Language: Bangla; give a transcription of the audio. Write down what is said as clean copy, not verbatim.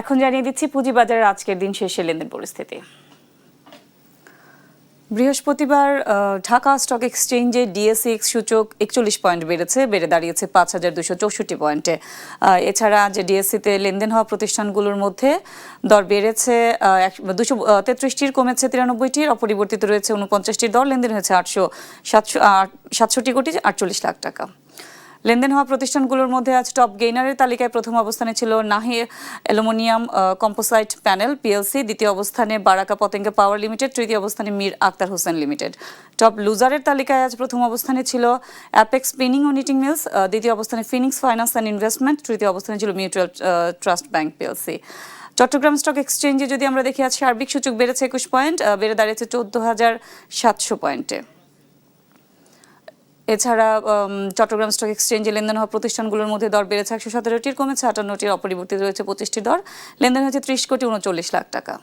এখন জানিয়ে দিচ্ছি পুঁজিবাজারের আজকের দিন শেষে লেনদেন পরিস্থিতি। বৃহস্পতিবার ঢাকা স্টক এক্সচেঞ্জে ডিএসইএক্স সূচক 41 পয়েন্ট বেড়ে দাঁড়িয়েছে 5264 পয়েন্টে। এছাড়া যে ডিএসসিতে লেনদেন হওয়া প্রতিষ্ঠানগুলোর মধ্যে দর বেড়েছে 233টির, কমেছে 93টির, অপরিবর্তিত রয়েছে 49টির দর। লেনদেন হয়েছে 67 কোটি 48 লাখ টাকা। লেনদেন হওয়া প্রতিষ্ঠানগুলোর মধ্যে আজ টপ গেইনারের তালিকায় প্রথম অবস্থানে ছিল নাহি অ্যালুমিনিয়াম কম্পোসাইট প্যানেল পিএলসি, দ্বিতীয় অবস্থানে বারাকা পতেঙ্গা পাওয়ার লিমিটেড, তৃতীয় অবস্থানে মীর আক্তার হোসেন লিমিটেড। টপ লুজারের তালিকায় আজ প্রথম অবস্থানে ছিল অ্যাপেক্স স্পিনিং ও নিটিং মিলস, দ্বিতীয় অবস্থানে ফিনিক্স ফাইন্যান্স অ্যান্ড ইনভেস্টমেন্ট, তৃতীয় অবস্থানে ছিল Mutual Trust Bank PLC. Chittagong stock এক্সচেঞ্জে যদি আমরা দেখি, আজ সার্বিক সূচক বেড়েছে 21 পয়েন্ট, বেড়ে দাঁড়িয়েছে 14,700 পয়েন্টে। এছাড়া চট্টগ্রাম স্টক এক্সচেঞ্জে লেনদেন হওয়া প্রতিষ্ঠানগুলোর মধ্যে দর বেড়েছে 117টির, কমেছে 58টির, অপরিবর্তিত রয়েছে 25টি দর। লেনদেন হয়েছে 30 কোটি 39 লাখ টাকা।